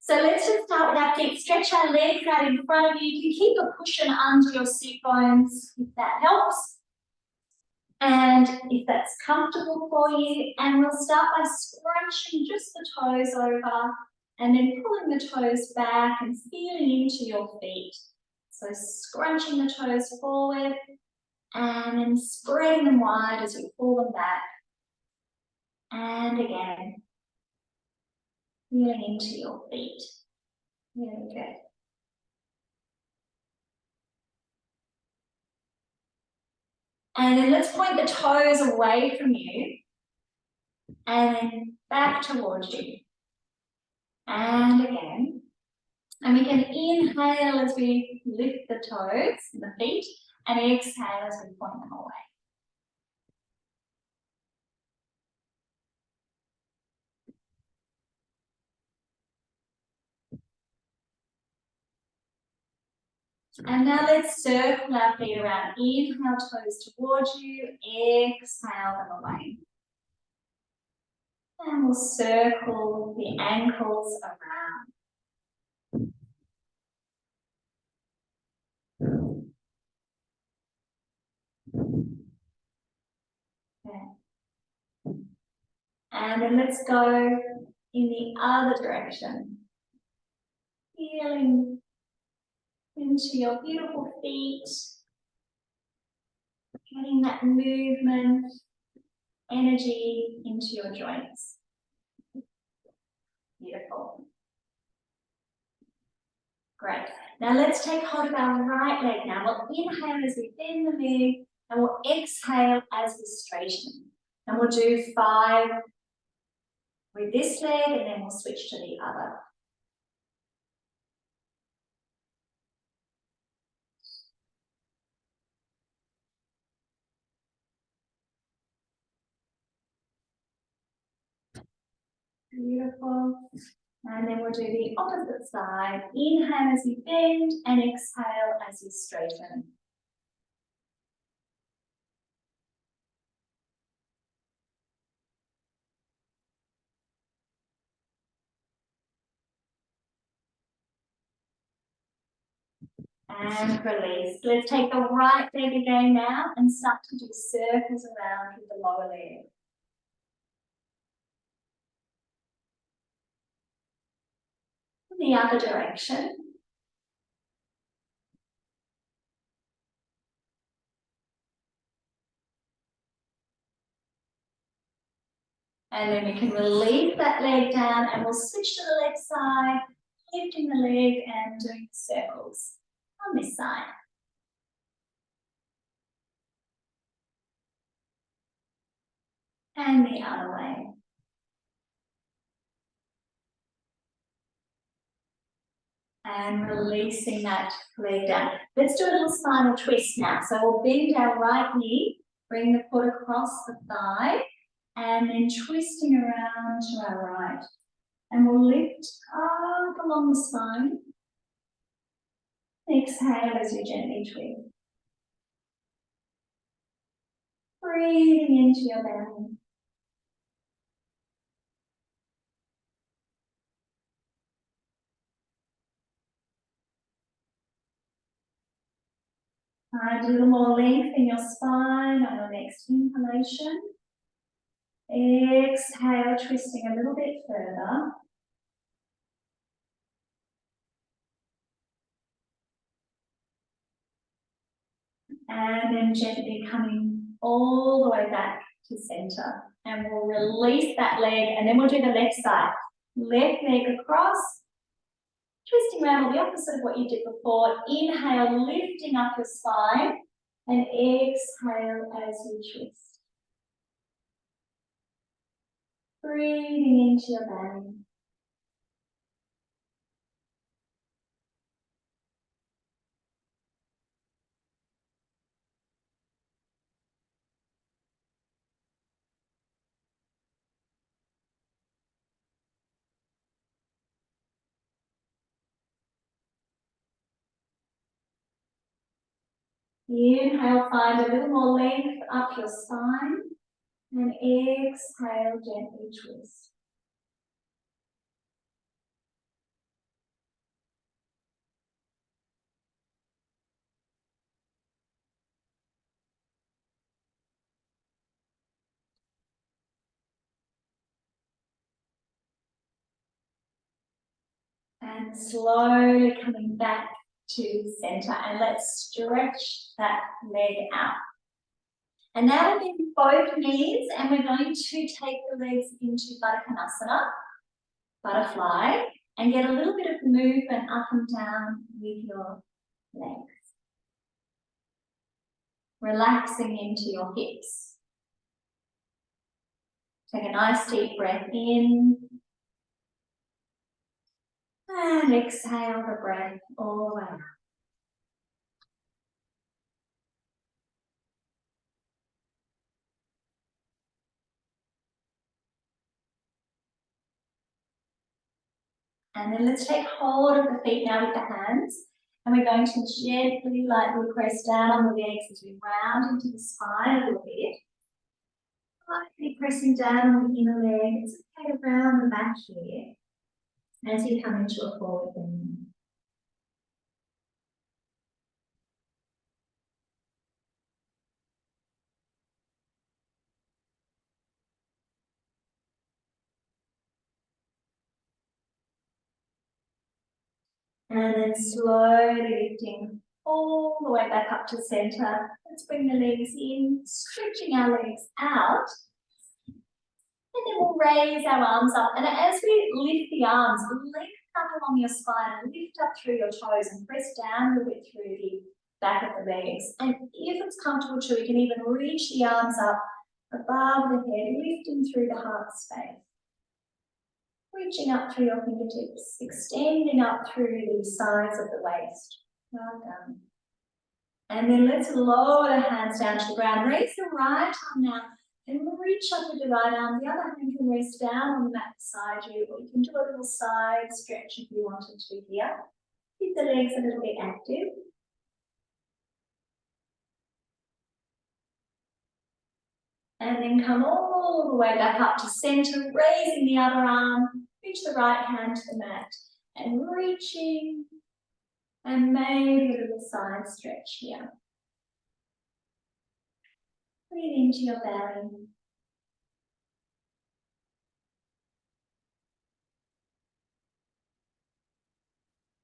So let's just start with our feet. Stretch our legs out in front of you. You can keep a cushion under your seat bones if that helps. And if that's comfortable for you, and we'll start by scrunching just the toes over and then pulling the toes back and feeling into your feet. So scrunching the toes forward and then spreading them wide as we pull them back. And again, feeling into your feet. Really good. And then let's point the toes away from you and then back towards you. And again. And we can inhale as we lift the toes, the feet, and exhale as we point them away. And now let's circle our feet around. Inhale, toes towards you. Exhale them away. And we'll circle the ankles around. Okay. And then let's go in the other direction. Feeling into your beautiful feet. Getting that movement, energy into your joints. Beautiful. Great. Now let's take hold of our right leg now. We'll inhale as we bend the leg and we'll exhale as we straighten. And we'll do 5 with this leg and then we'll switch to the other. Beautiful. And then we'll do the opposite side. Inhale as we bend and exhale as we straighten. And release. Let's take the right leg again now and start to do circles around with the lower leg. The other direction. And then we can release that leg down and we'll switch to the left side, lifting the leg and doing circles on this side. And the other way. And releasing that leg down. Let's do a little spinal twist now. So we'll bend our right knee, bring the foot across the thigh, and then twisting around to our right. And we'll lift up along the spine. Exhale as you gently twist. Breathing into your belly. Do a little more length in your spine on your next inhalation. Exhale, twisting a little bit further. And then gently coming all the way back to center. And we'll release that leg and then we'll do the left side. Left leg across. Twisting around on the opposite of what you did before. Inhale, lifting up your spine. And exhale as you twist. Breathing into your belly. Inhale, find a little more length up your spine. And exhale, gently twist. And slowly coming back to center, and let's stretch that leg out. And now we're in both knees, and we're going to take the legs into Baddha butterfly, and get a little bit of movement up and down with your legs. Relaxing into your hips. Take a nice deep breath in. And exhale the breath all the way out. And then let's take hold of the feet now with the hands. And we're going to gently, lightly press down on the legs as we round into the spine a little bit. Lightly pressing down on the inner leg. It's okay to round the back here as you come into a forward bend. And then slowly lifting all the way back up to center. Let's bring the legs in, stretching our legs out. And then we'll raise our arms up. And as we lift the arms, lift up along your spine and lift up through your toes and press down a little bit through the back of the legs. And if it's comfortable too, we can even reach the arms up above the head, lifting through the heart space. Reaching up through your fingertips, extending up through the sides of the waist. Well done. And then let's lower the hands down to the ground. Raise the right arm now and reach up with the right arm. The other hand can rest down on the mat beside you, or you can do a little side stretch if you wanted to here. Keep the legs a little bit active. And then come all the way back up to center, raising the other arm. Reach the right hand to the mat and reaching, and maybe a little side stretch here. Breathe into your belly.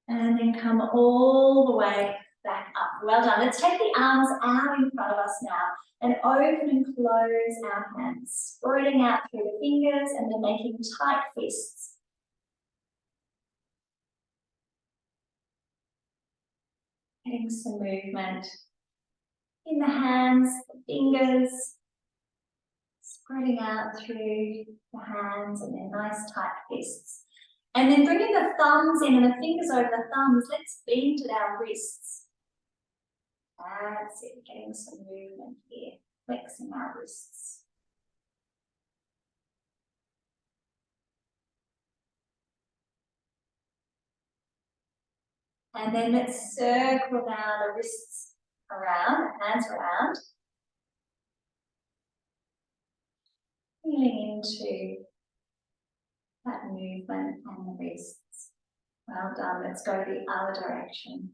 And then come all the way back up. Well done. Let's take the arms out in front of us now and open and close our hands, spreading out through the fingers and then making tight fists. Getting some movement in the hands, the fingers, spreading out through the hands and then nice tight fists. And then bringing the thumbs in and the fingers over the thumbs, let's bend at our wrists. That's it, getting some movement here, flexing our wrists. And then let's circle now the wrists around, the hands around. Feeling into that movement and the wrists. Well done, let's go the other direction.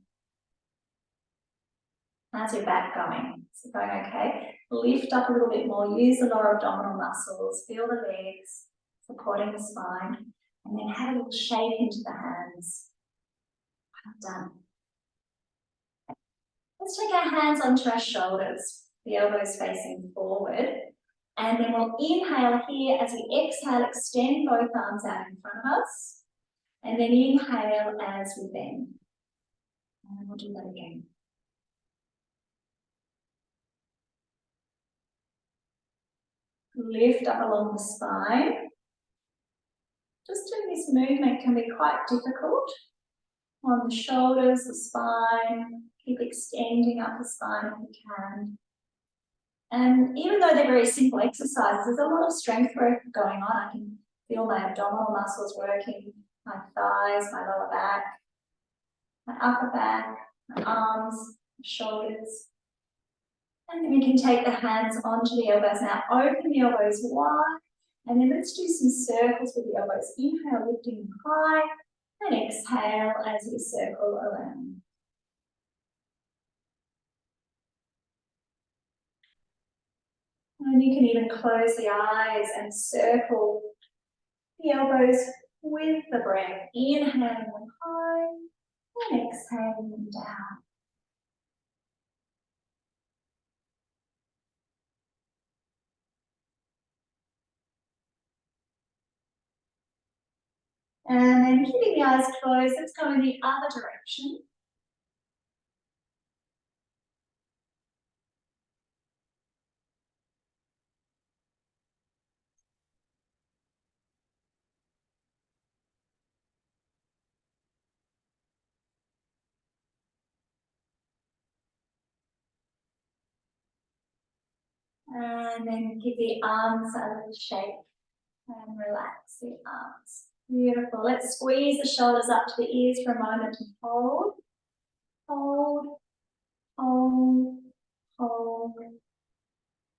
How's your back going? Is it going okay? Lift up a little bit more, use the lower abdominal muscles, feel the legs supporting the spine, and then have a little shake into the hands. Well done. Let's take our hands onto our shoulders, the elbows facing forward, and then we'll inhale here. As we exhale, extend both arms out in front of us, and then inhale as we bend. And we'll do that again. Lift up along the spine. Just doing this movement can be quite difficult. On the shoulders, the spine, keep extending up the spine if you can. And even though they're very simple exercises, there's a lot of strength work going on. I can feel my abdominal muscles working, my thighs, my lower back, my upper back, my arms, my shoulders. And then we can take the hands onto the elbows now. Open the elbows wide. And then let's do some circles with the elbows. Inhale, lifting high. And exhale as we circle around. And you can even close the eyes and circle the elbows with the breath. Inhaling them high and exhaling them down. And then keeping the eyes closed, let's go in the other direction. And then give the arms a little shake and relax the arms. Beautiful. Let's squeeze the shoulders up to the ears for a moment and hold, hold, hold, hold.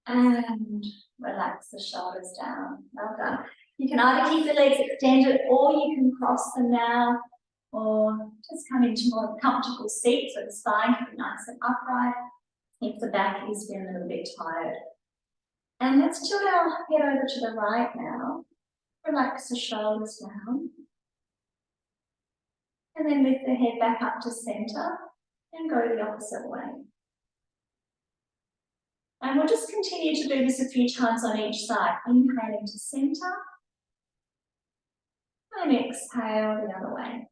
And relax the shoulders down. Well done. You can either keep the legs extended or you can cross them now, or just come into more comfortable seat so the spine can be nice and upright if the back is feeling a little bit tired. And let's tilt our head over to the right now. Relax the shoulders down. And then lift the head back up to center and go the opposite way. And we'll just continue to do this a few times on each side. Inhaling to center. And exhale the other way.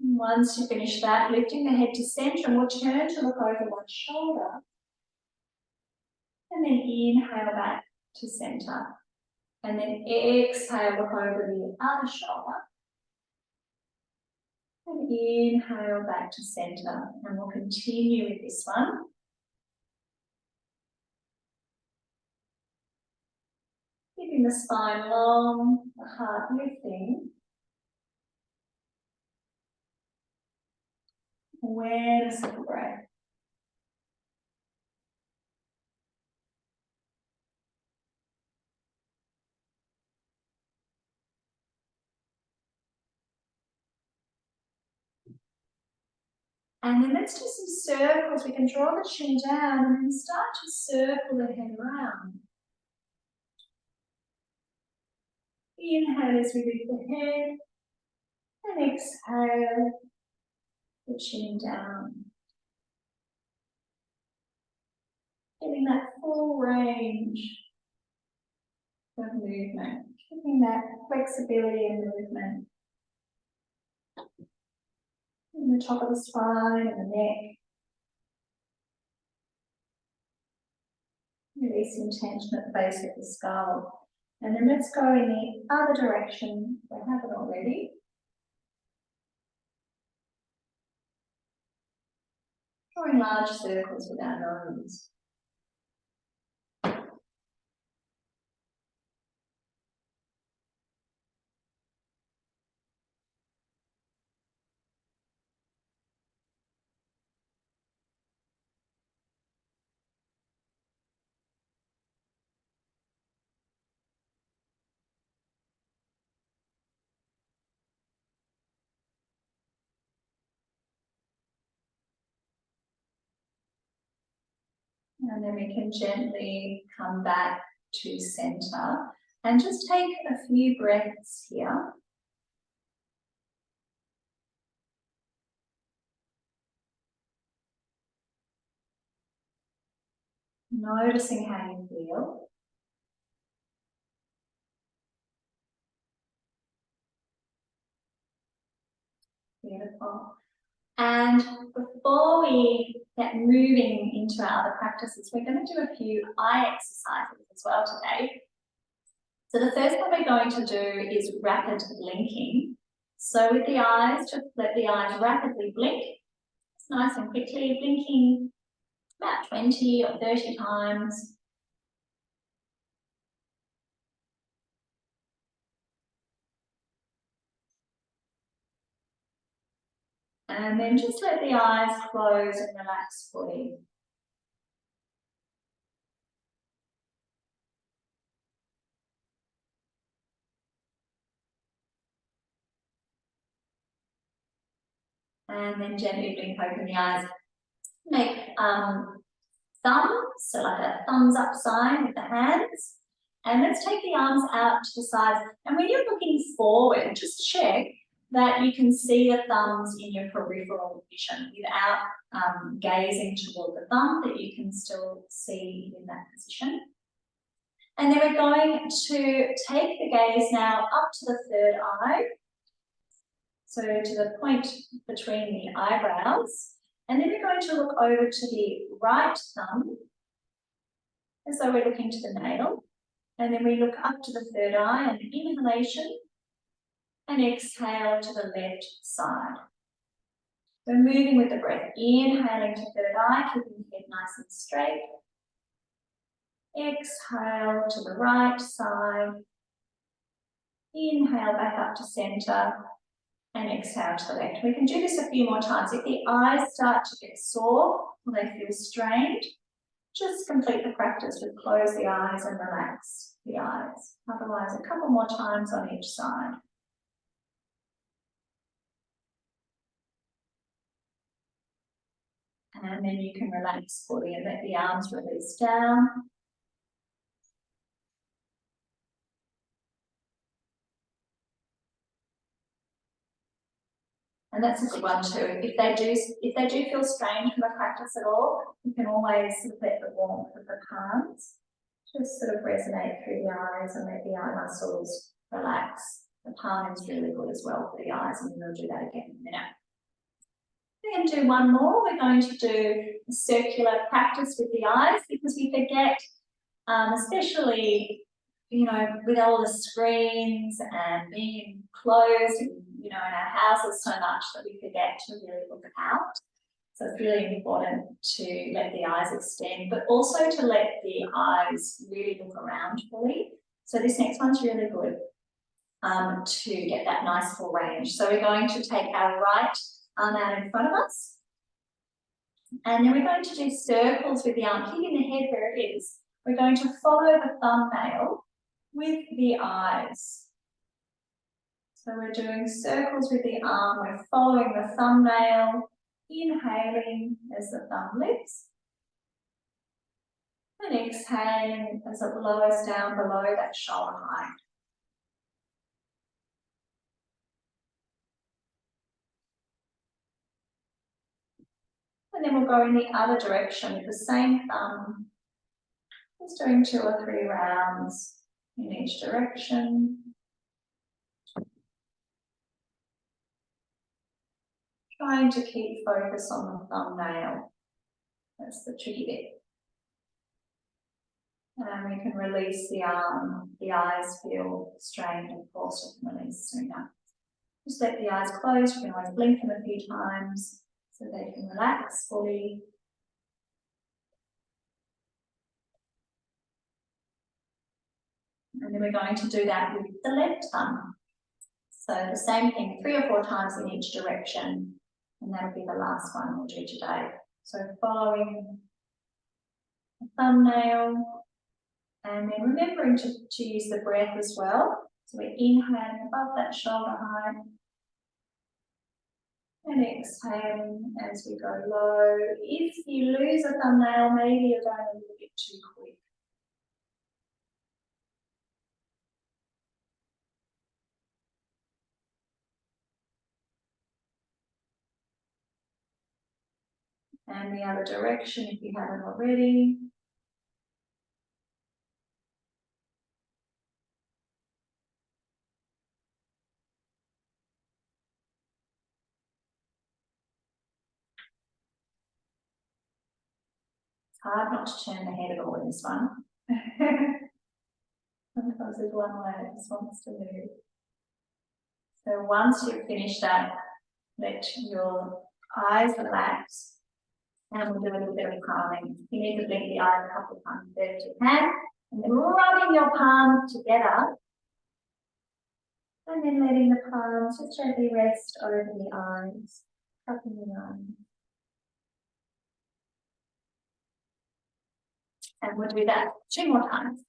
Once you finish that, lifting the head to center, and we'll turn to look over one shoulder. And then inhale back to center. And then exhale, look over the other shoulder. And inhale back to center. And we'll continue with this one. Keeping the spine long, the heart lifting. Awareness of the breath. And then let's do some circles. We can draw the chin down and then start to circle the head around. Inhale as we lift the head. And exhale the chin down. Getting that full range of movement. Keeping that flexibility and movement. In the top of the spine and the neck. Releasing tension at the base of the skull. And then let's go in the other direction if we haven't already. Drawing large circles with our nose. And then we can gently come back to center and just take a few breaths here. Noticing how you feel. Beautiful. And before we get moving into our other practices, we're going to do a few eye exercises as well today. So the first one we're going to do is rapid blinking. So with the eyes, just let the eyes rapidly blink. It's nice and quickly, blinking about 20 or 30 times. And then just let the eyes close and relax fully. And then gently blink open the eyes. Make thumbs, so like a thumbs up sign with the hands. And let's take the arms out to the sides. And when you're looking forward, just check that you can see the thumbs in your peripheral vision without gazing toward the thumb, that you can still see in that position. And then we're going to take the gaze now up to the third eye. So to the point between the eyebrows. And then we're going to look over to the right thumb, as though we're looking to the nail. And then we look up to the third eye, and inhalation, and exhale to the left side. So moving with the breath, inhaling to third eye, keeping the head nice and straight. Exhale to the right side. Inhale back up to center, and exhale to the left. We can do this a few more times. If the eyes start to get sore or they feel strained, just complete the practice with close the eyes and relax the eyes. Otherwise, a couple more times on each side. And then you can relax fully and let the arms release down. And that's a good one too. If they do feel strained from the practice at all, you can always sort of let the warmth of the palms just sort of resonate through the eyes and let the eye muscles relax. The palm is really good as well for the eyes, and we'll do that again in a minute. We're going to do one more. We're going to do a circular practice with the eyes, because we forget, especially, you know, with all the screens and being closed, you know, in our houses so much, that we forget to really look out. So it's really important to let the eyes extend, but also to let the eyes really look around fully. So this next one's really good to get that nice full range. So we're going to take our right arm out in front of us, and then we're going to do circles with the arm, keeping the head where it is. We're going to follow the thumbnail with the eyes. So we're doing circles with the arm, we're following the thumbnail, inhaling as the thumb lifts, and exhaling as it lowers down below that shoulder height. And then we'll go in the other direction with the same thumb, just doing 2 or 3 rounds in each direction. Trying to keep focus on the thumbnail. That's the tricky bit. And we can release the arm. The eyes feel strained, of course, we can release sooner. Just let the eyes close. You can always blink them a few times so they can relax fully. And then we're going to do that with the left thumb. So the same thing, 3 or 4 times in each direction. And that'll be the last one we'll do today. So following the thumbnail, and then remembering to use the breath as well. So we're inhaling above that shoulder height, and exhaling as we go low. If you lose a thumbnail, maybe you're going a little bit too quick. And the other direction if you haven't already. It's hard not to turn the head at all in this one. Sometimes there's one way that just wants to move. So once you've finished that, let your eyes relax. And we'll do a little bit of calming. You need to blink the eyes a couple of times there if you can. And then rubbing your palms together. And then letting the palms just gently rest over the eyes. Open the eyes. And we'll do that 2 more times.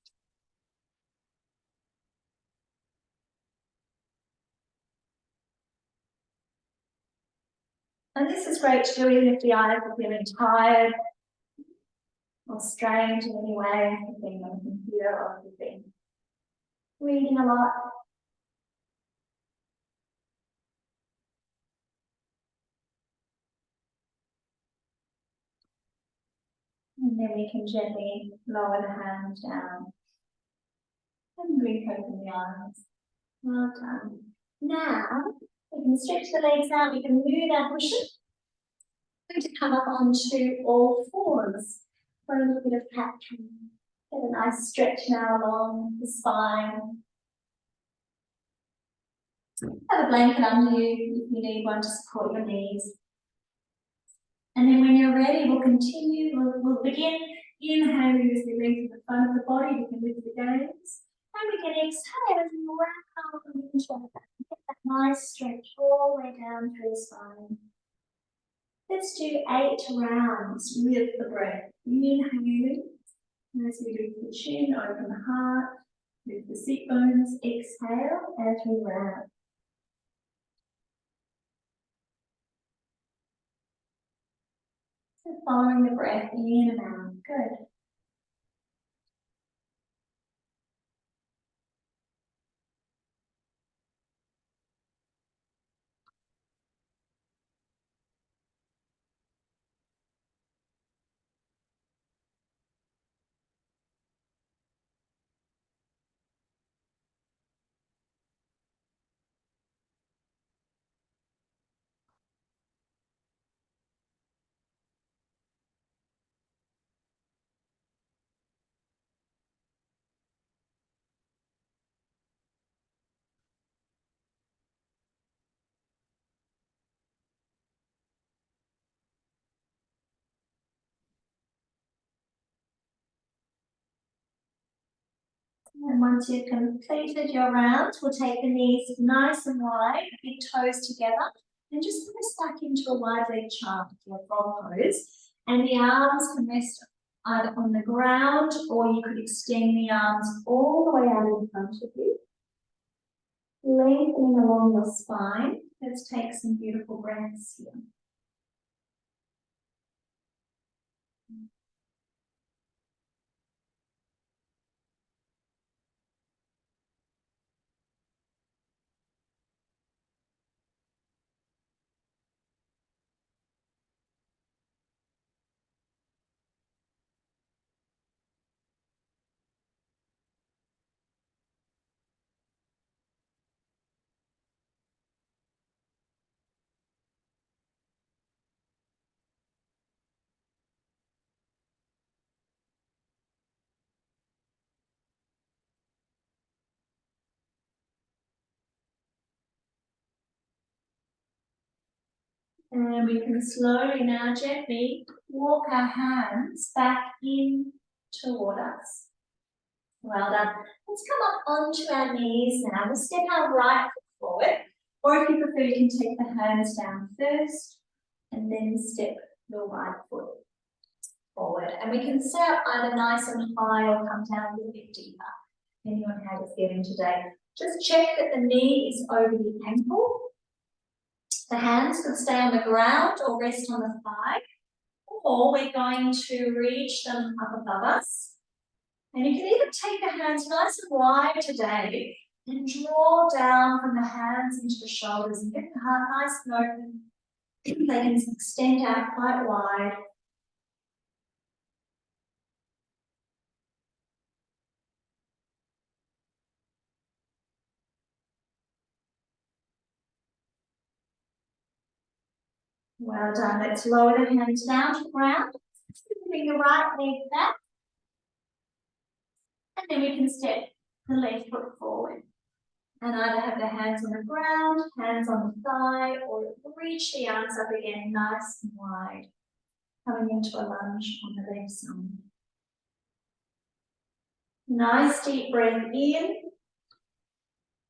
And this is great to do even if the eyes are feeling tired or strained in any way, if you've been on the computer or if you've been reading a lot. And then we can gently lower the hands down and blink open the eyes. Well done. Now, we can stretch the legs out, we can move our cushion. We're going to come up onto all fours for a little bit of cat cow. Get a nice stretch now along the spine. Have a blanket under you if you need one to support your knees. And then when you're ready, we'll continue. We'll begin. Inhale, use the length of the front of the body. We can lift the gaze. And we can exhale as we round into our back. Get that nice stretch all the way down through the spine. Let's do 8 rounds with the breath. Inhale. As we lift the chin, open the heart. Lift the sit bones. Exhale as we round. So following the breath in and out. Good. And once you've completed your rounds, we'll take the knees nice and wide, big toes together, and just press back into a wide leg chant, your frog pose. And the arms can rest either on the ground, or you could extend the arms all the way out in front of you, lengthening along your spine. Let's take some beautiful breaths here. And we can slowly now gently walk our hands back in toward us. Well done. Let's come up onto our knees now. We'll step our right foot forward. Or if you prefer, you can take the hands down first and then step your right foot forward. And we can stay up either nice and high or come down a little bit deeper, depending on how you're feeling today. Just check that the knee is over the ankle. The hands could stay on the ground or rest on the thigh, or we're going to reach them up above us. And you can even take the hands nice and wide today and draw down from the hands into the shoulders and get the heart nice and open. They can extend out quite wide. Well done. Let's lower the hands down to the ground. Bring the right leg back. And then we can step the left foot forward. And either have the hands on the ground, hands on the thigh, or reach the arms up again nice and wide. Coming into a lunge on the left side. Nice deep breath in.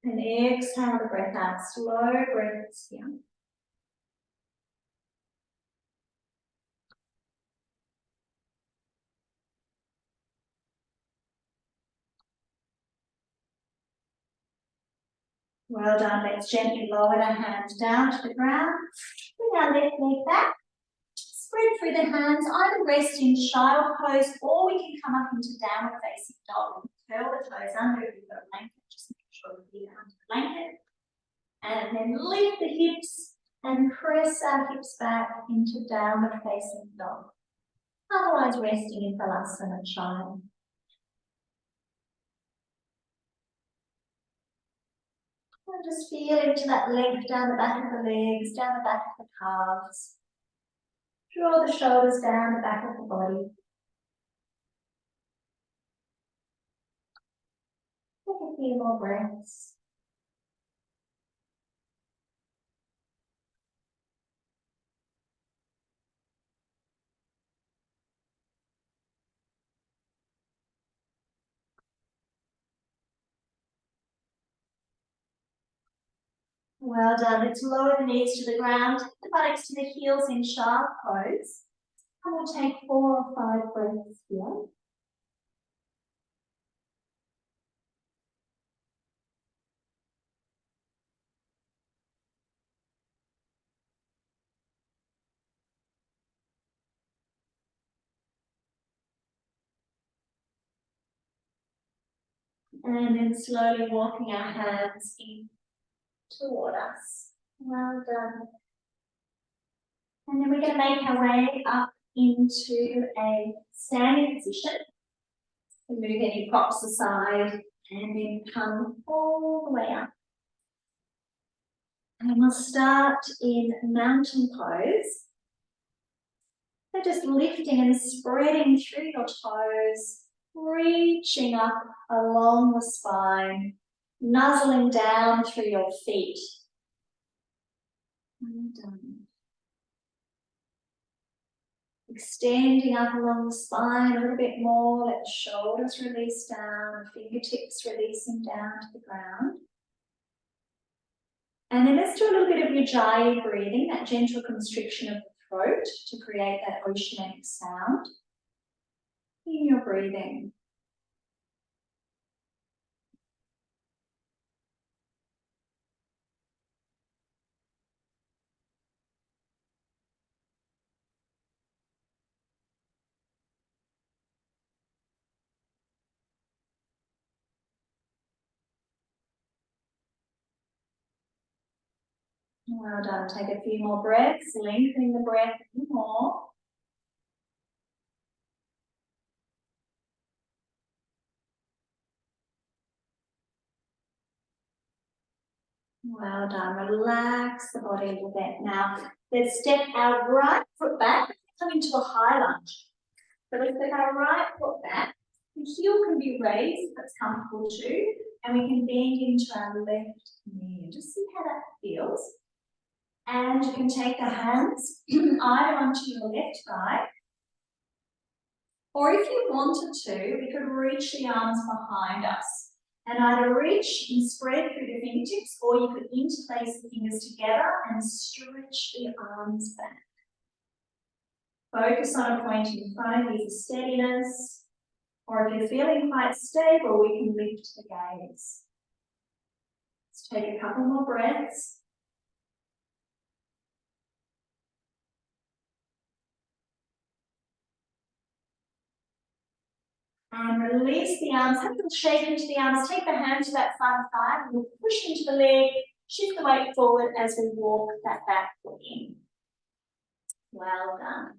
And exhale the breath out. Slow breaths here. Well done. Let's gently lower the hands down to the ground. Bring our left leg back. Spread through the hands, either rest in child pose or we can come up into downward facing dog. Curl the toes under if you've got a blanket. Just make sure you get under the blanket. And then lift the hips and press our hips back into downward facing dog. Otherwise resting in Balasana child. And just feel into that length down the back of the legs, down the back of the calves. Draw the shoulders down the back of the body. Take a few more breaths. Well done. Let's lower the knees to the ground, the buttocks to the heels in sharp pose. And we'll take 4 or 5 breaths here. And then slowly walking our hands in toward us. Well done. And then we're going to make our way up into a standing position. Move any props aside and then come all the way up. And we'll start in mountain pose. So just lifting and spreading through your toes, reaching up along the spine, nuzzling down through your feet. Well done. Extending up along the spine a little bit more, let the shoulders release down, fingertips releasing down to the ground. And then let's do a little bit of Ujjayi breathing, that gentle constriction of the throat to create that oceanic sound in your breathing. Well done. Take a few more breaths, lengthening the breath even more. Well done. Relax the body a little bit. Now, let's step our right foot back, come into a high lunge. So let's step our right foot back. The heel can be raised if that's comfortable too, and we can bend into our left knee. Just see how that feels. And you can take the hands either onto your left thigh, or if you wanted to, we could reach the arms behind us and either reach and spread through the fingertips, or you could interlace the fingers together and stretch the arms back. Focus on a point in front of you for steadiness, or if you're feeling quite stable, we can lift the gaze. Let's take a couple more breaths. And release the arms, have a little shake into the arms, take the hand to that front thigh, and we'll push into the leg, shift the weight forward as we walk that back foot in. Well done.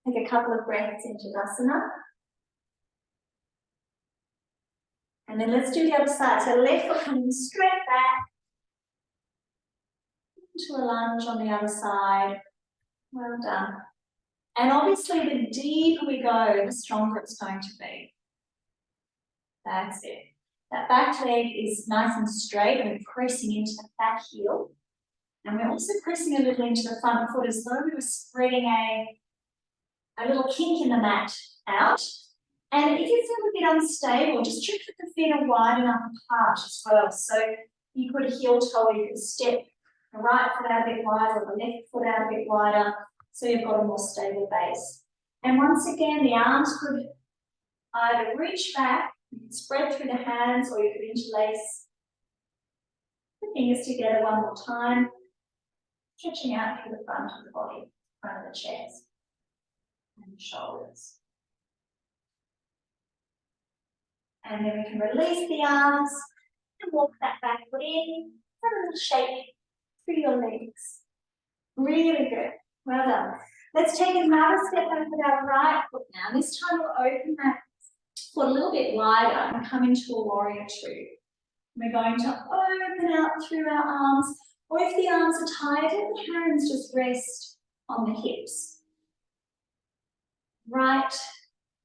Take a couple of breaths into Tadasana. And then let's do the other side. So left foot coming straight back, into a lunge on the other side. Well done. And obviously the deeper we go, the stronger it's going to be. That's it. That back leg is nice and straight, and we're pressing into the back heel. And we're also pressing a little into the front foot as though we were spreading a little kink in the mat out. And if you feel a bit unstable, just check that the feet are wide enough apart as well. So you could heel toe, you could step the right foot out a bit wider or the left foot out a bit wider, so you've got a more stable base. And once again, the arms could either reach back, you can spread through the hands, or you could interlace The fingers together one more time. Stretching out through the front of the body, front of the chest and shoulders. And then we can release the arms and walk that back foot in. Have a little shake through your legs. Really good. Well done. Let's take another step back with our right foot now. This time we'll open that foot a little bit wider and come into a warrior two. We're going to open out through our arms, or if the arms are tired, the hands just rest on the hips. Right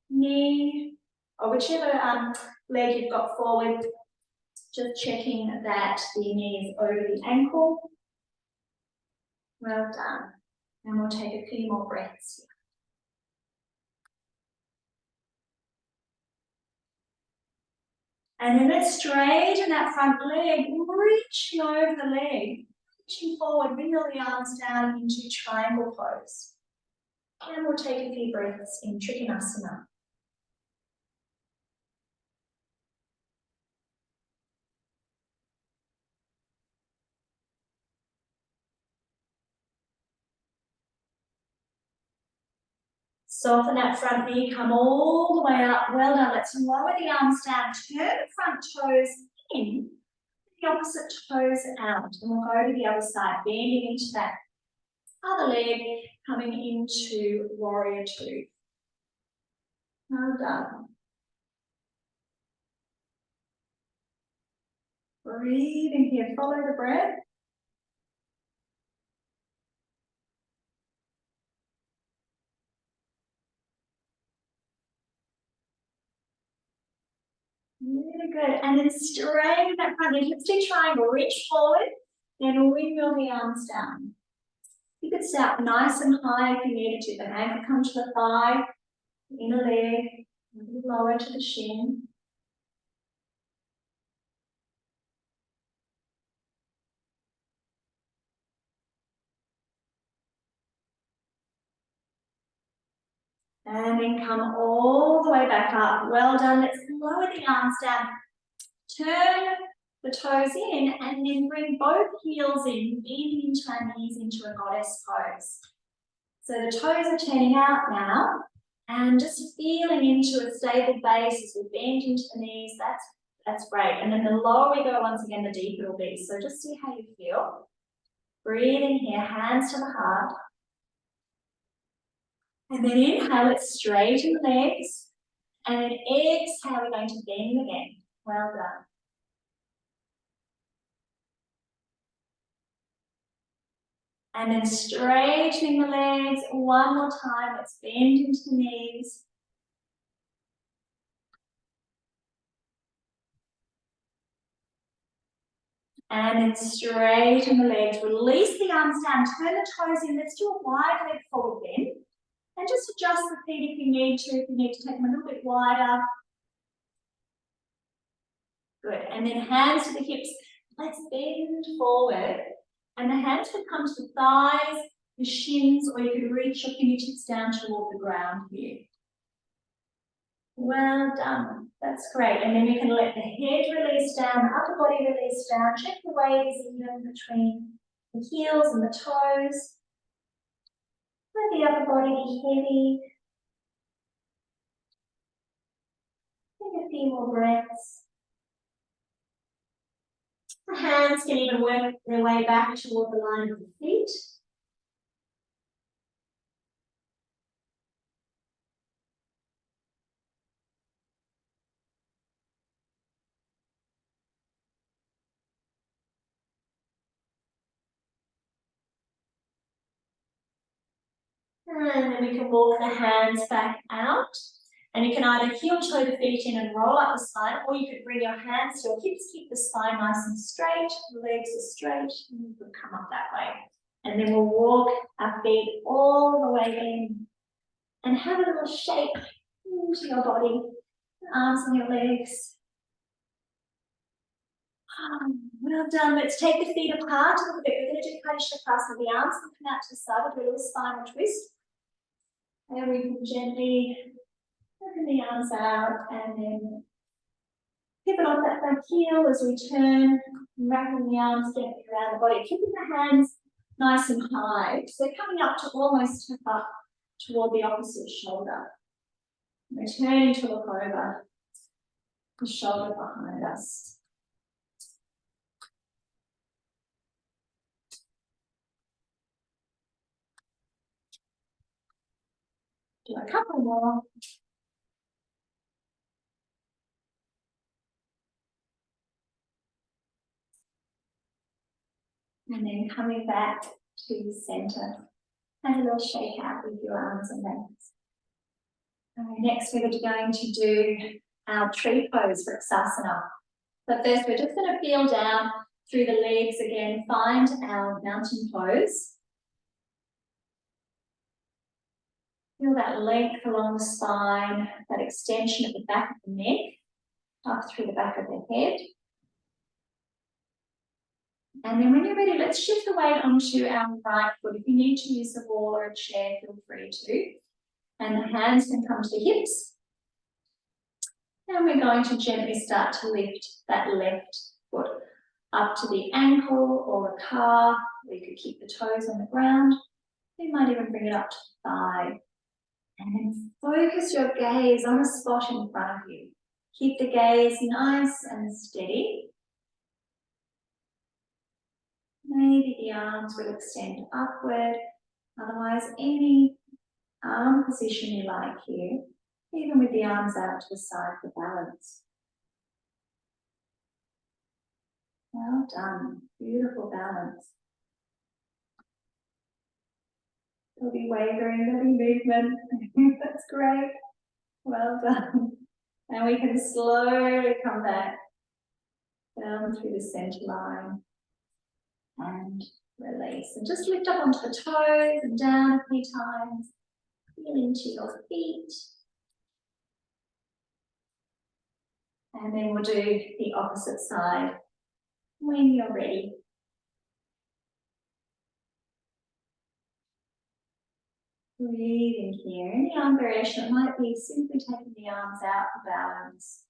knee, or whichever leg you've got forward, just checking that the knee is over the ankle. Well done. And we'll take a few more breaths. And then let's straighten that front leg, reaching over the leg, reaching forward, wiggle the arms down into triangle pose. And we'll take a few breaths in Trikonasana. Soften that front knee, come all the way up. Well done. Let's lower the arms down, turn the front toes in, the opposite toes out. And we'll go to the other side, bending into that other leg, coming into warrior two. Well done. Breathing here, follow the breath. Really good. And then straighten that front leg. Let's do triangle. Reach forward, then wiggle the arms down. You could sit up nice and high if you needed to. The hand could come to the thigh, the inner leg, a little lower to the shin. And then come all the way back up. Well done. Let's lower the arms down. Turn the toes in and then bring both heels in, leaning into our knees into a goddess pose. So the toes are turning out now and just feeling into a stable base as we bend into the knees. That's great. And then the lower we go, once again, the deeper it'll be. So just see how you feel. Breathing here, hands to the heart. And then inhale, let's straighten the legs. And then exhale, we're going to bend again. Well done. And then straightening the legs one more time. Let's bend into the knees. And then straighten the legs. Release the arms down. Turn the toes in. Let's do a wide leg forward bend. And just adjust the feet if you need to. If you need to take them a little bit wider. Good. And then hands to the hips. Let's bend forward. And the hands could come to the thighs, the shins, or you could reach your fingertips down toward the ground here. Well done. That's great. And then you can let the head release down, the upper body release down. Check the weight is even between the heels and the toes. Let the upper body be heavy. Take a few more breaths. The hands can even work their way back toward the line of the feet. And then we can walk the hands back out. And you can either heel toe the feet in and roll up the spine, or you could bring your hands to your hips, keep the spine nice and straight, the legs are straight, and you can come up that way. And then we'll walk our feet all the way in and have a little shake into your body, arms and your legs. Well done. Let's take the feet apart a little bit. We're going to do Chakras. The arms can come out to the side, we'll do a little spinal twist. And we can gently open the arms out and then pivot off that back heel as we turn Wrapping the arms gently around the body, keeping the hands nice and high. So they're coming up to almost up toward the opposite shoulder. Returning to look over the shoulder behind us. Do a couple more. And then coming back to the center. And a little shake out with your arms and legs. Next, we're going to do our tree pose for Vrksasana. But first, we're just going to feel down through the legs again, find our mountain pose. Feel that length along the spine, that extension at the back of the neck, up through the back of the head. And then when you're ready, let's shift the weight onto our right foot. If you need to use the wall or a chair, feel free to. And the hands can come to the hips. And we're going to gently start to lift that left foot up to the ankle or the calf. We could keep the toes on the ground. We might even bring it up to the thigh. And then focus your gaze on a spot in front of you. Keep the gaze nice and steady. Maybe the arms will extend upward. Otherwise, any arm position you like here, even with the arms out to the side for balance. Well done. Beautiful balance. There'll be wavering, there'll be movement. That's great. Well done. And we can slowly come back down through the center line and release. And just lift up onto the toes and down a few times. Feel into your feet. And then we'll do the opposite side when you're ready. Breathing here. Any arm variation, it might be simply taking the arms out for balance.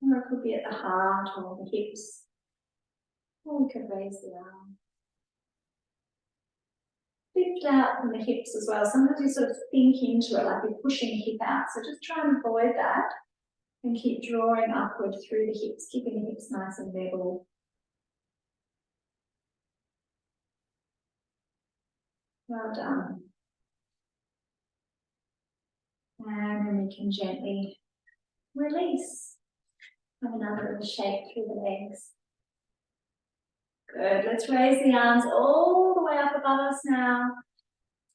Or it could be at the heart or the hips. Or we could raise the arm. Lift out from the hips as well. Sometimes you sort of think into it like you're pushing the hip out. So just try and avoid that. And keep drawing upward through the hips, keeping the hips nice and level. Well done. And then we can gently release. Have another little shake through the legs. Good. Let's raise the arms all the way up above us now.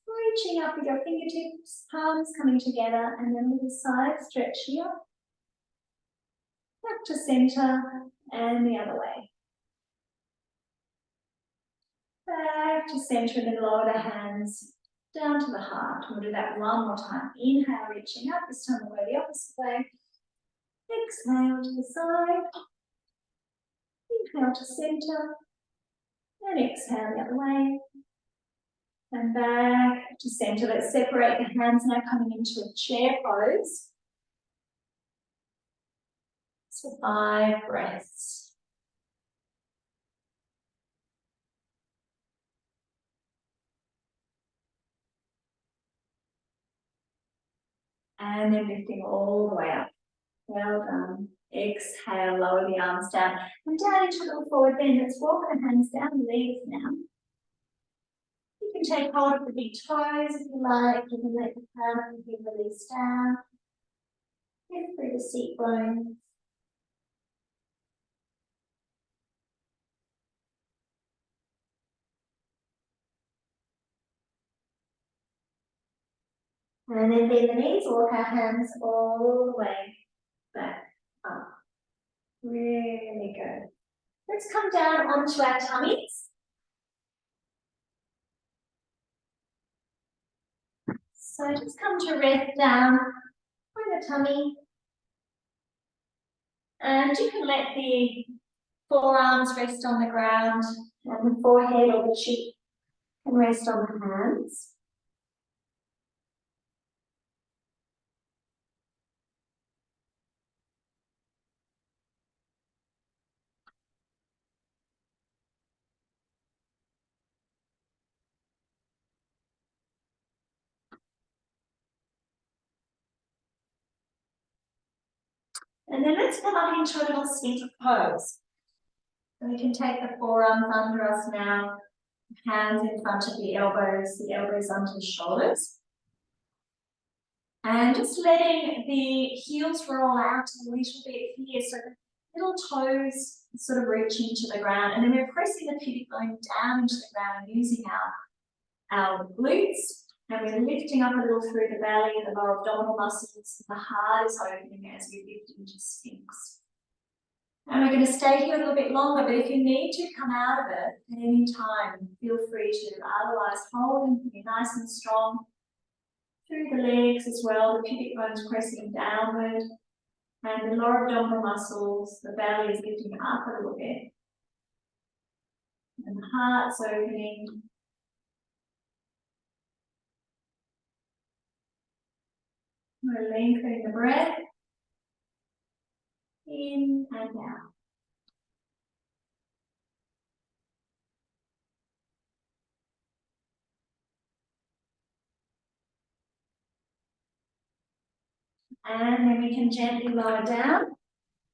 Reaching up with your fingertips, palms coming together, and then a little side stretch here. Back to center and the other way. Back to center and then lower the hands down to the heart. We'll do that one more time. Inhale, reaching up. This time we'll go the opposite way. Exhale to the side. Inhale to center. And exhale the other way. And back to center. Let's separate the hands now, coming into a chair pose. So 5 breaths. And then lifting all the way up. Well done. Exhale, lower the arms down. And down into a little forward bend. Let's walk the hands down the legs now. You can take hold of the big toes if you like. You can let the crown of the head release down. Get through the seat bones. And then bend the knees, walk our hands all the way back up. Really good. Let's come down onto our tummies. So just come to rest down on the tummy. And you can let the forearms rest on the ground and the forehead or the cheek can rest on the hands. And then let's come up into a little sphinx pose. And we can take the forearms under us now, hands in front of the elbows under the shoulders. And just letting the heels roll out a little bit here, so the little toes sort of reach into the ground, and then we're pressing the pubic bone down into the ground using our glutes, and we're lifting up a little through the belly, the lower abdominal muscles, the heart is opening as we lift into Sphinx. And we're going to stay here a little bit longer, but if you need to come out of it at any time, feel free to. Otherwise, hold and be nice and strong through the legs as well, the pubic bones pressing downward, and the lower abdominal muscles, the belly is lifting up a little bit. And the heart's opening. We're lengthening the breath. In and out. And then we can gently lower down.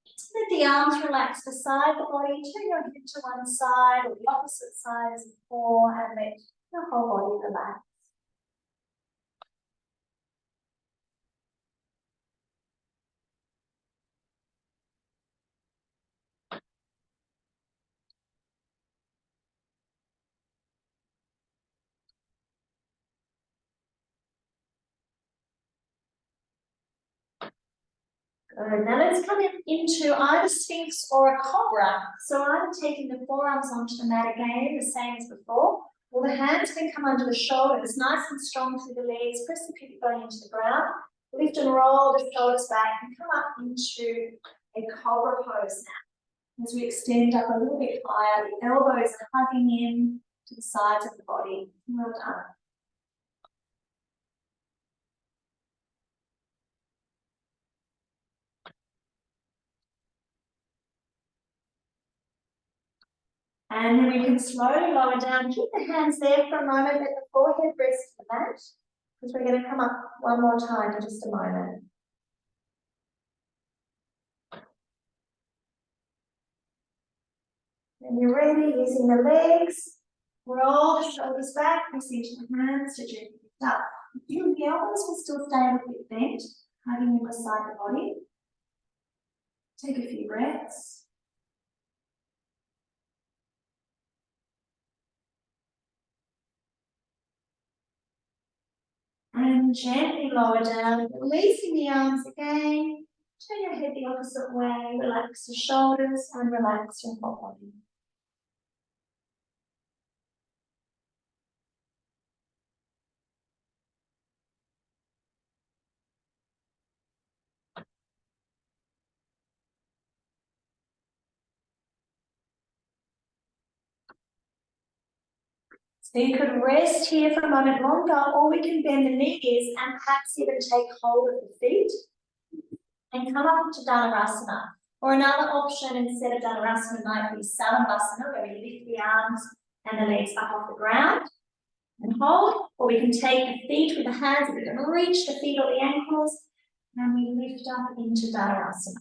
Just let the arms relax beside the body. Turn your head to one side or the opposite side as before, and let your whole body relax. Good. Now let's come into either Sphinx or a Cobra. So I'm taking the forearms onto the mat again, the same as before. Well, the hands can come under the shoulders, nice and strong through the legs. Press the pubic bone into the ground. Lift and roll the shoulders back and come up into a Cobra pose now. As we extend up a little bit higher, the elbows are hugging in to the sides of the body. Well done. And then we can slowly lower down. Keep the hands there for a moment. Let the forehead rest to the mat, because we're going to come up one more time in just a moment. When you're ready, using the legs, roll the shoulders back, press into the hands to gently lift up. The elbows will still stay a little bit bent, hugging in beside the body. Take a few breaths. And gently lower down, releasing the arms again. Turn your head the opposite way, relax your shoulders and relax your whole body. So you could rest here for a moment longer, or we can bend the knees and perhaps even take hold of the feet and come up to Dhanurasana. Or another option instead of Dhanurasana might be Salamvasana, where we lift the arms and the legs up off the ground and hold. Or we can take the feet with the hands, we can reach the feet or the ankles, and we lift up into Dhanurasana.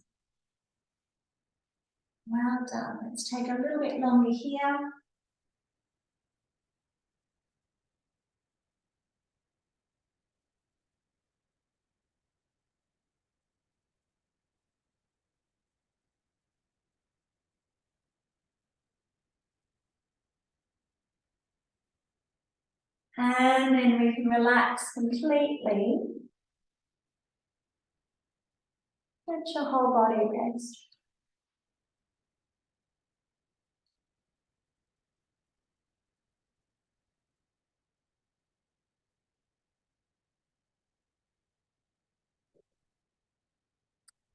Well done. Let's take a little bit longer here. And then we can relax completely. Let your whole body rest.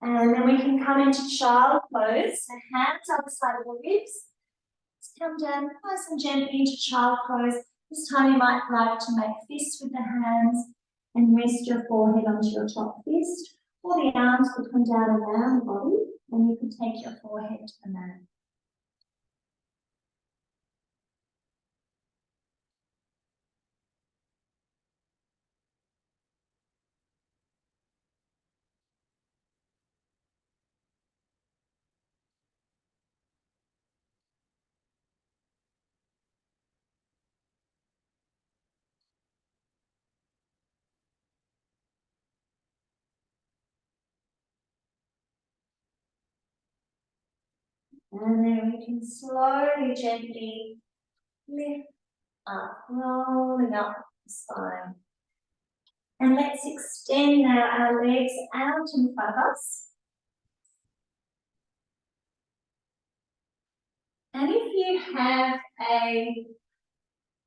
And then we can come into child pose. So hands on the side of the ribs. Let's come down nice and gently into child pose. This time you might like to make fists with the hands and rest your forehead onto your top fist. Or the arms could come down around the body and you can take your forehead to the mat. And then we can slowly, gently lift up, rolling up the spine. And let's extend now our legs out in front of us. And if you have a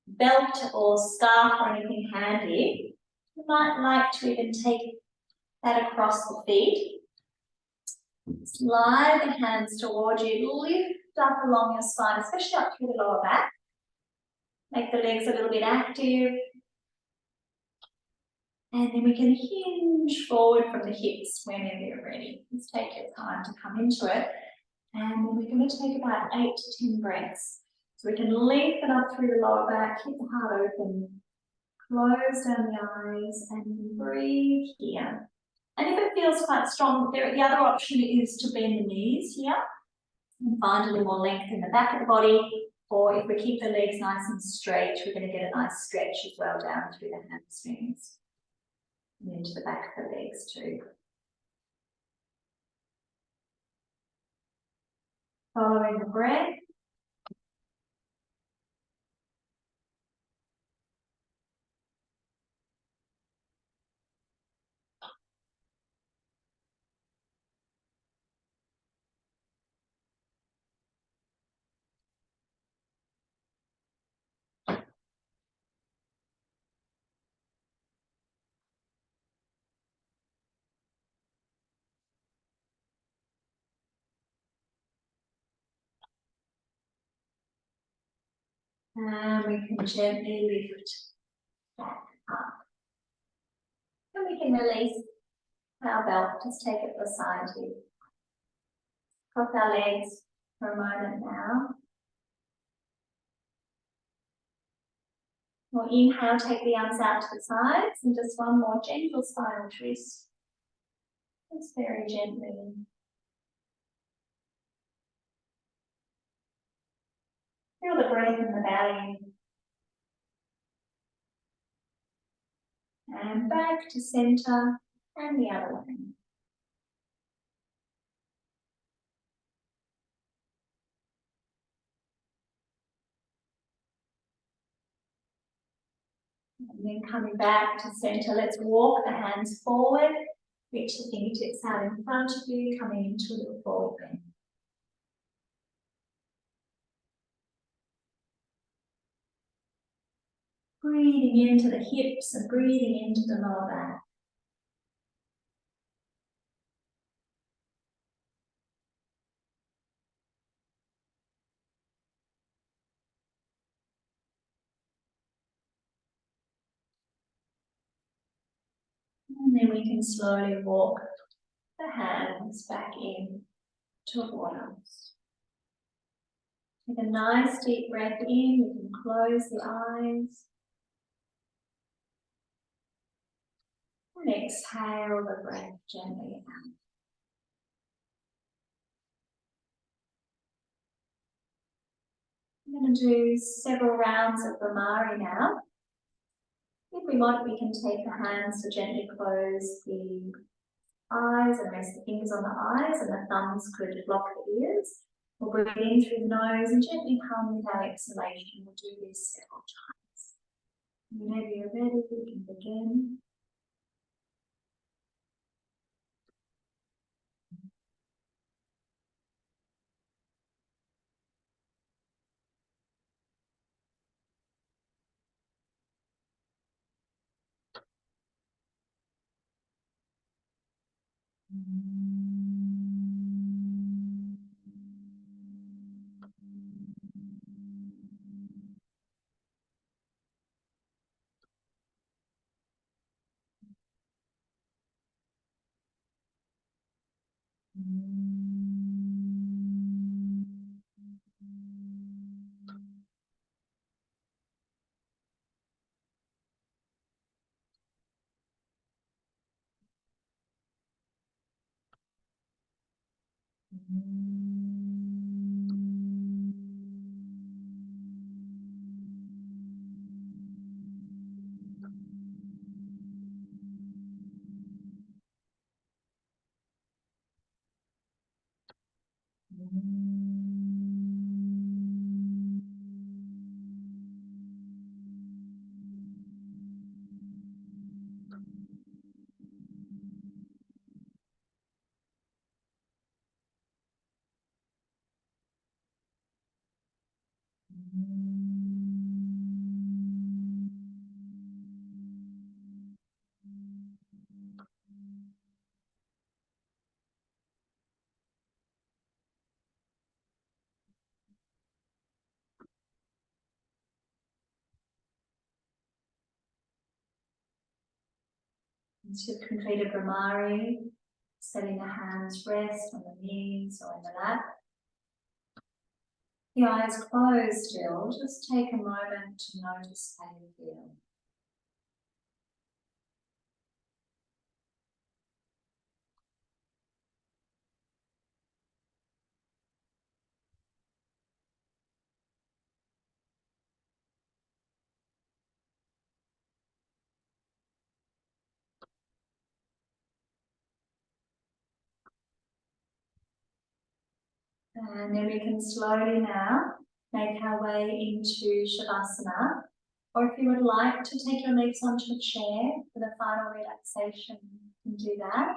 belt or scarf or anything handy, you might like to even take that across the feet. Slide the hands towards you, lift up along your spine, especially up through the lower back. Make the legs a little bit active. And then we can hinge forward from the hips whenever you're ready. Just take your time to come into it. And then we're going to take about 8 to 10 breaths. So we can lengthen up through the lower back, keep the heart open, close down the eyes, and breathe here. And if it feels quite strong, the other option is to bend the knees here and find a little more length in the back of the body. Or if we keep the legs nice and straight, we're going to get a nice stretch as well down through the hamstrings and into the back of the legs too. Following the breath. And we can gently lift back up. And we can release our belt, just take it beside you. Cross our legs for a moment now. We'll inhale, take the arms out to the sides, and just one more gentle spinal twist. Just very gently. Feel the breath in the belly. And back to center and the other way. And then coming back to center, let's walk the hands forward, reach the fingertips out in front of you, coming into a little forward bend. Breathing into the hips and breathing into the lower back. And then we can slowly walk the hands back in toward us. Take a nice deep breath in, you can close the eyes. And exhale the breath gently out. I'm going to do several rounds of brahmari now. If we want, we can take the hands to gently close the eyes and rest the fingers on the eyes, and the thumbs could block the ears. We'll breathe in through the nose and gently hum with our exhalation. We'll do this several times. Whenever you're ready, we can begin. Once you've completed brahmari, letting the hands rest on the knees or in the lap. The eyes closed still, just take a moment to notice how you feel. And then we can slowly now make our way into Shavasana. Or if you would like to take your legs onto a chair for the final relaxation, you can do that.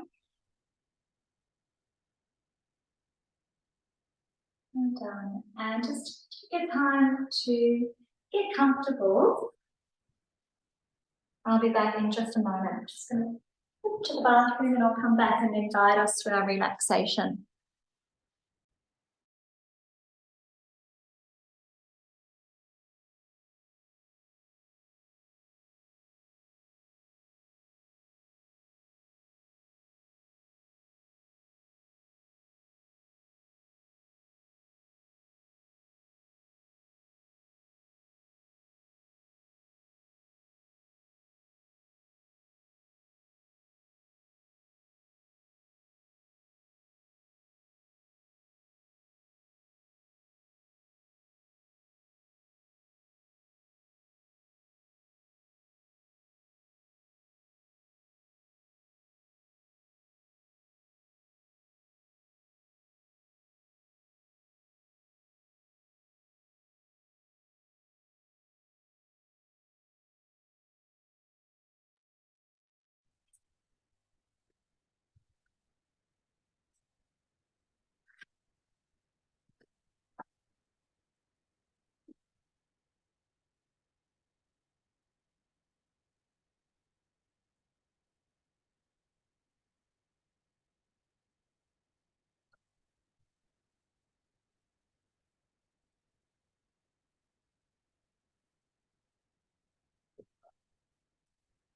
And done. And just take your time to get comfortable. I'll be back in just a moment. I'm just going to go to the bathroom and I'll come back and then guide us through our relaxation.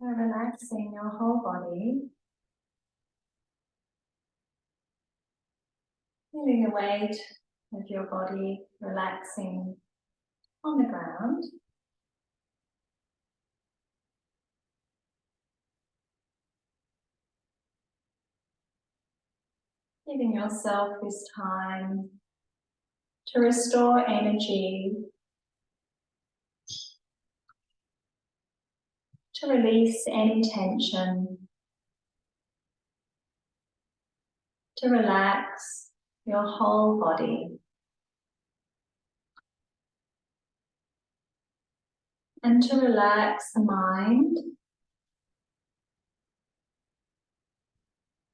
So relaxing your whole body. Feeling the weight of your body relaxing on the ground. Giving yourself this time to restore energy, to release any tension, to relax your whole body. And to relax the mind,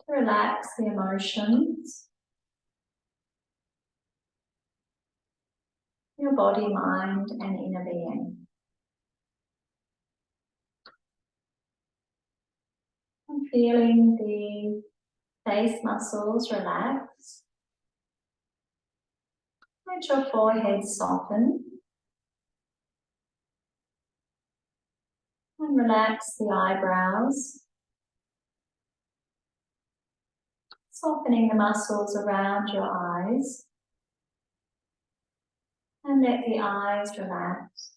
to relax the emotions, your body, mind, and inner being. And feeling the face muscles relax. Let your forehead soften. And relax the eyebrows. Softening the muscles around your eyes. And let the eyes relax.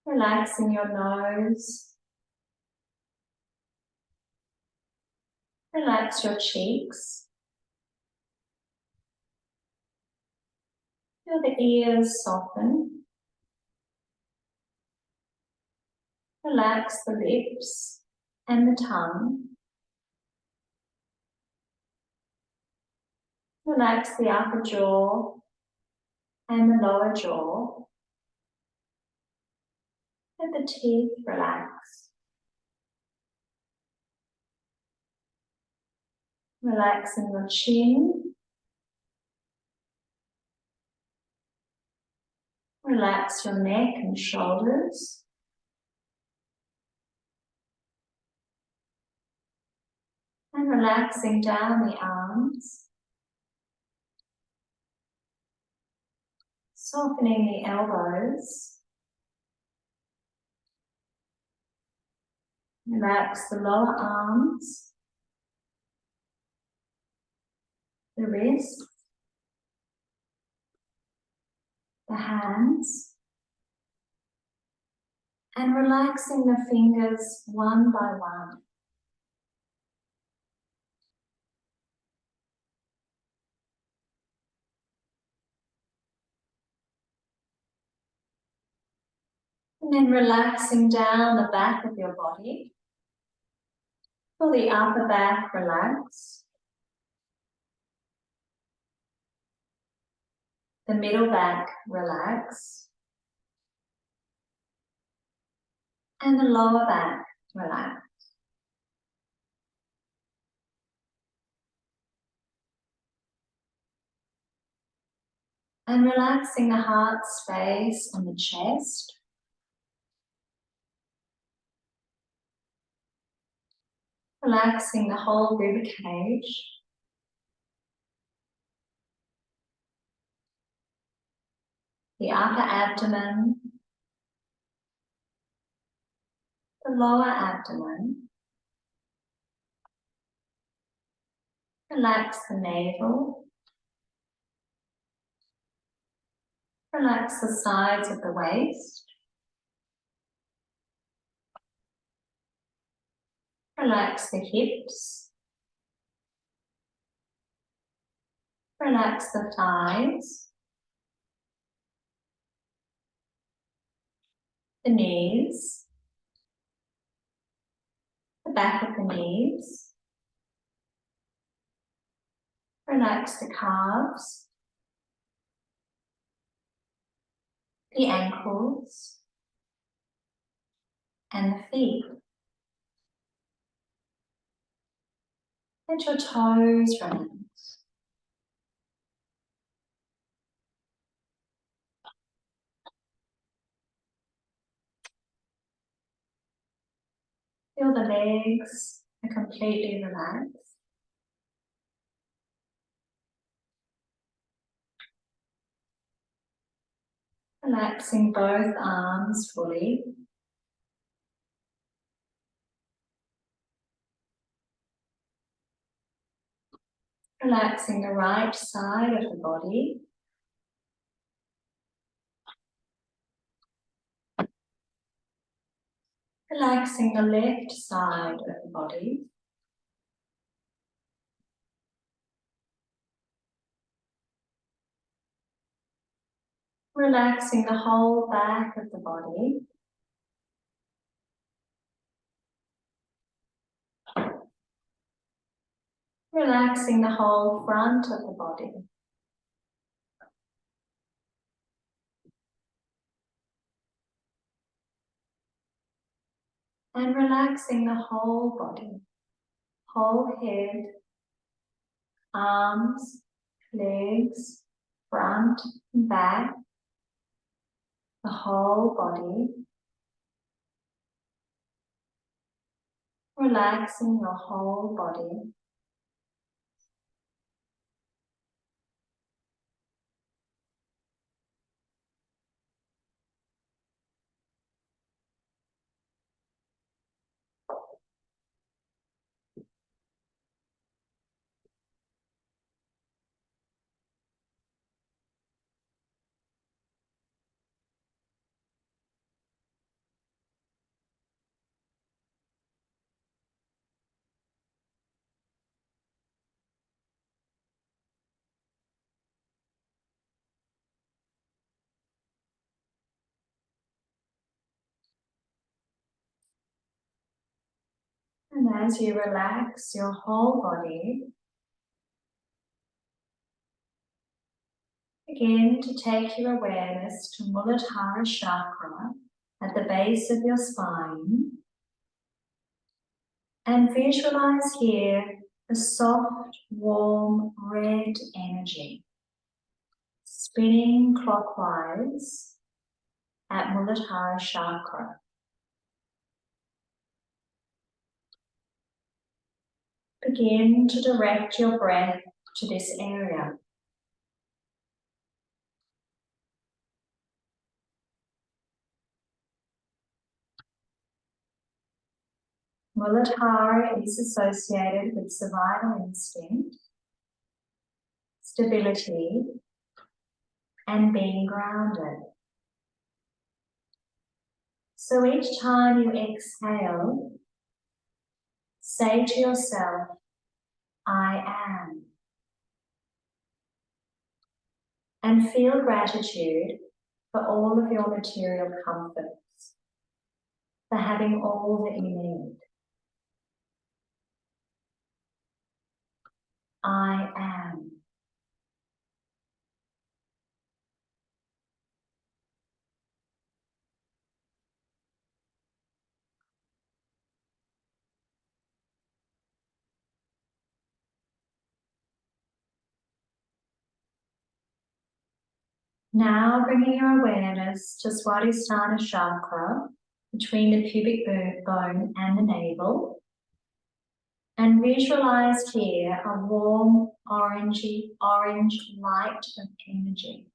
Relaxing your nose. Relax your cheeks. Feel the ears soften. Relax the lips and the tongue. Relax the upper jaw and the lower jaw. Let the teeth relax. Relaxing your chin. Relax your neck and shoulders. And relaxing down the arms. Softening the elbows. Relax the lower arms. The wrists. The hands. And relaxing the fingers one by one. And then relaxing down the back of your body. Feel the upper back relax. The middle back relax. And the lower back relax. And relaxing the heart space and the chest. Relaxing the whole rib cage. The upper abdomen. The lower abdomen. Relax the navel. Relax the sides of the waist. Relax the hips. Relax the thighs. The knees. The back of the knees. Relax the calves. The ankles. And the feet. Let your toes relax. Feel the legs are completely relaxed. Relaxing both arms fully. Relaxing the right side of the body. Relaxing the left side of the body. Relaxing the whole back of the body. Relaxing the whole front of the body. And relaxing the whole body. Whole head, arms, legs, front and back. The whole body. Relaxing your whole body. And as you relax your whole body, begin to take your awareness to Muladhara Chakra at the base of your spine and visualize here a soft, warm, red energy spinning clockwise at Muladhara Chakra. Begin to direct your breath to this area. Muladhara is associated with survival instinct, stability, and being grounded. So each time you exhale, say to yourself, I am. And feel gratitude for all of your material comforts, for having all that you need. I am. Now bringing your awareness to Swadhisthana Chakra between the pubic bone and the navel. And visualize here a warm orange light of energy.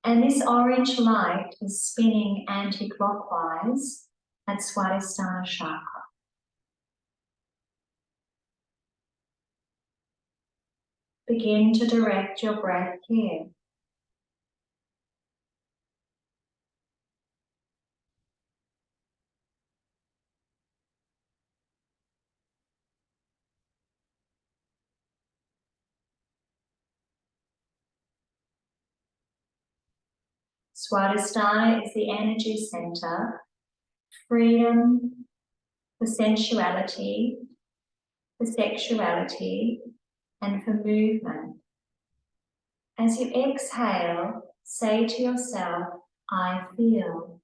And this orange light is spinning anti-clockwise at Swadhisthana Chakra. Begin to direct your breath here. Swadhisthana is the energy center, freedom, for sensuality, for sexuality, and for movement. As you exhale, say to yourself, I feel.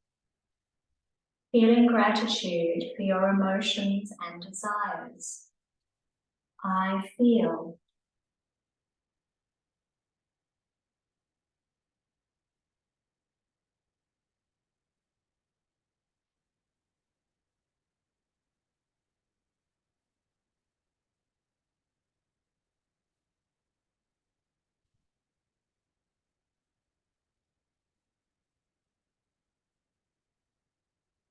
Feeling gratitude for your emotions and desires. I feel.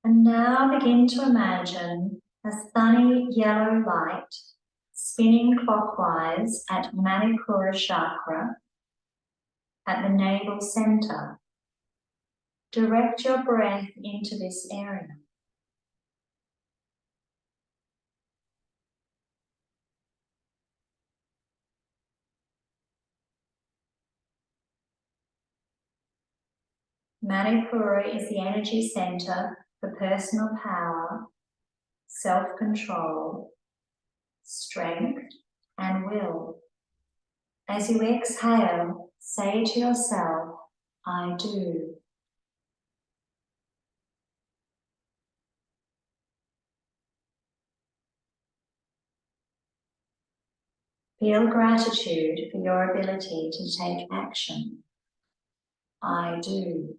And now begin to imagine a sunny yellow light spinning clockwise at Manipura Chakra at the navel center. Direct your breath into this area. Manipura is the energy center for personal power, self-control, strength, and will. As you exhale, say to yourself, I do. Feel gratitude for your ability to take action. I do.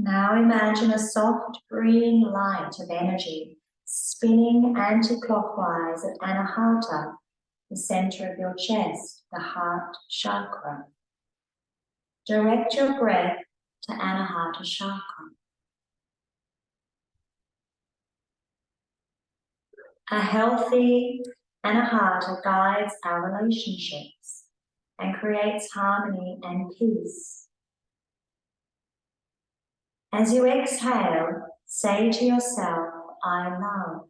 Now imagine a soft green light of energy spinning anti-clockwise at Anahata, the center of your chest, the heart chakra. Direct your breath to Anahata Chakra. A healthy Anahata guides our relationships and creates harmony and peace. As you exhale, say to yourself, I love.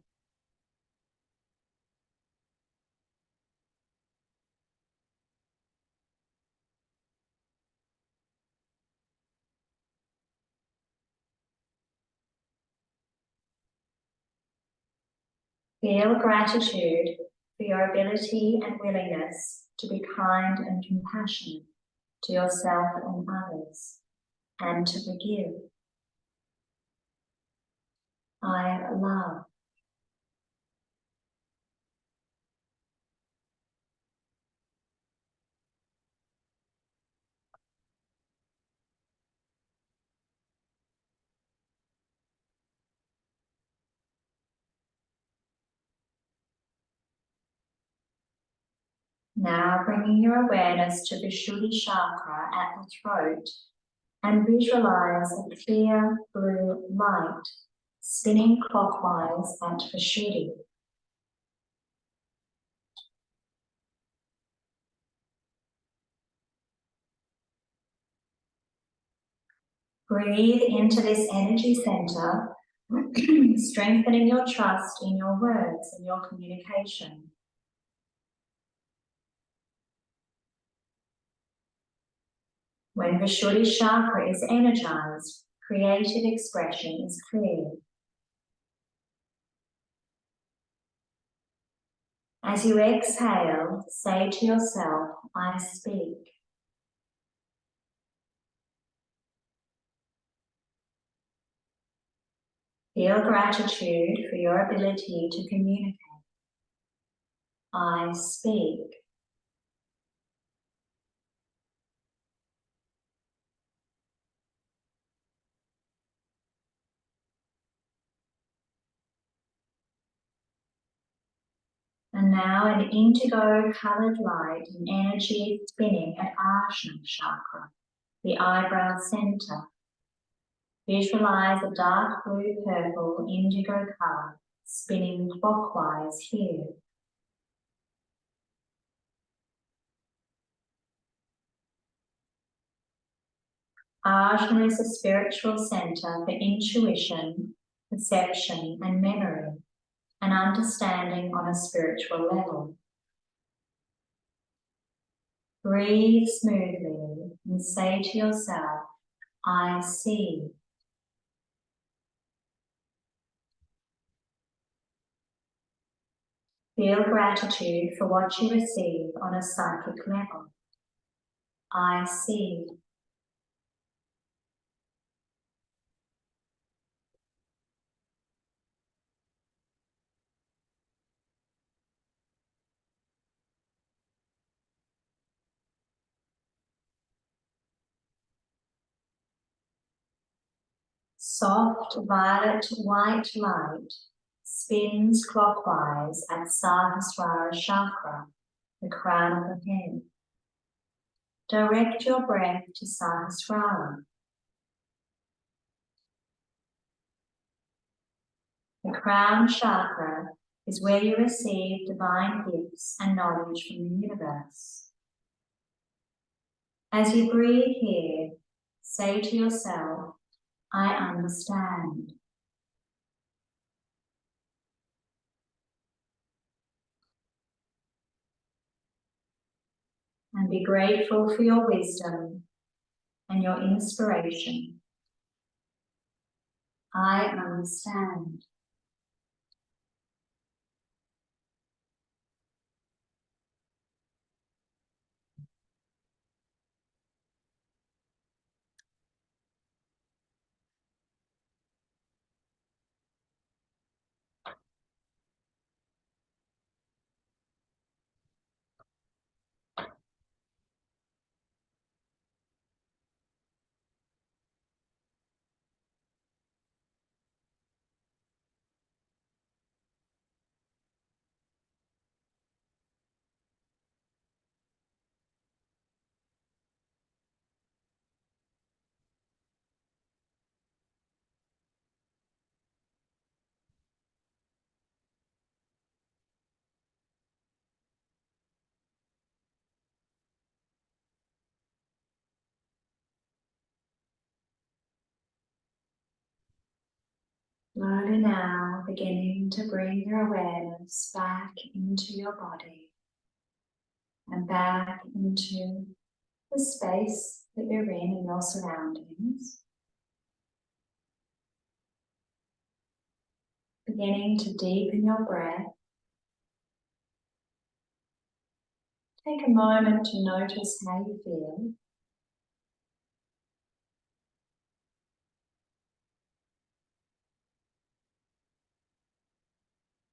Feel gratitude for your ability and willingness to be kind and compassionate to yourself and others, and to forgive. I love. Now bringing your awareness to the Vishuddhi chakra at the throat, and visualize a clear blue light spinning clockwise at Vishuddhi. Breathe into this energy center, strengthening your trust in your words and your communication. When Vishuddhi chakra is energized, creative expression is clear. As you exhale, say to yourself, I speak. Feel gratitude for your ability to communicate. I speak. And now an indigo colored light and energy spinning at Ajna chakra, the eyebrow center. Visualize a dark blue purple indigo color spinning clockwise here. Ajna is a spiritual center for intuition, perception, and memory, and understanding on a spiritual level. Breathe smoothly and say to yourself, I see. Feel gratitude for what you receive on a psychic level. I see. Soft violet white light spins clockwise at Sahasrara chakra, the crown of the head. Direct your breath to Sahasrara. The crown chakra is where you receive divine gifts and knowledge from the universe. As you breathe here, say to yourself, I understand. And be grateful for your wisdom and your inspiration. I understand. Slowly now, beginning to bring your awareness back into your body and back into the space that you're in your surroundings. beginning to deepen your breath, take a moment to notice how you feel.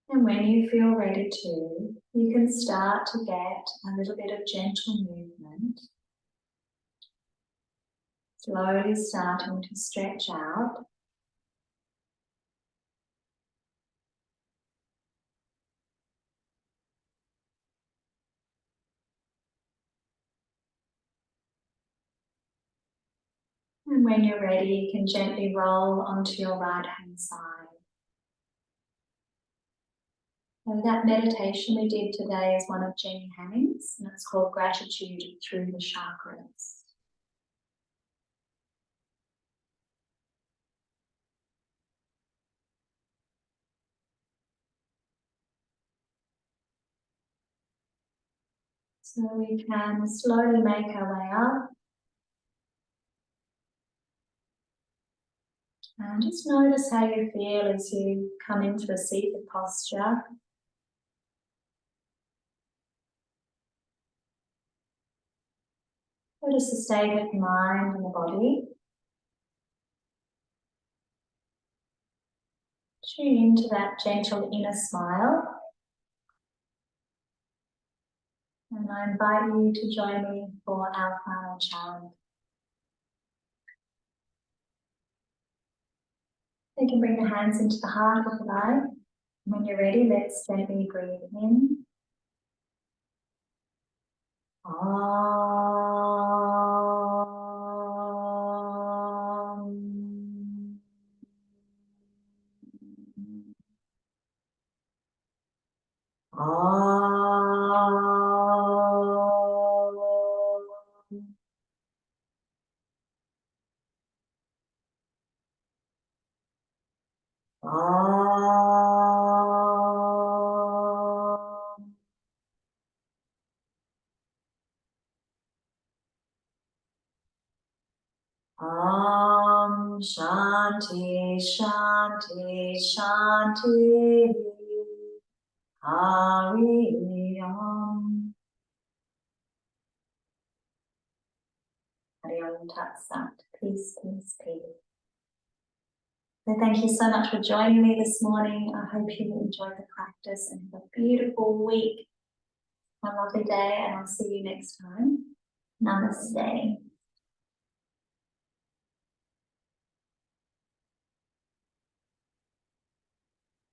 And when you feel ready to, you can start to get a little bit of gentle movement. Slowly starting to stretch out. And when you're ready, you can gently roll onto your right hand side. So that meditation we did today is one of Jennie and it's called Gratitude Through the Chakras. So we can slowly make our way up. And just notice how you feel as you come into a seated posture. Notice the state of the mind and the body. Tune into that gentle inner smile. And I invite you to join me for our final challenge. You can bring the hands into the heart if you like. When you're ready, let's gently breathe in. Shanti, Shanti, Shanti, Hari Om. Hari Om Tat Sat. Peace, peace, peace. So thank you so much for joining me this morning. I hope you enjoyed the practice and have a beautiful week. Have a lovely day, and I'll see you next time. Namaste.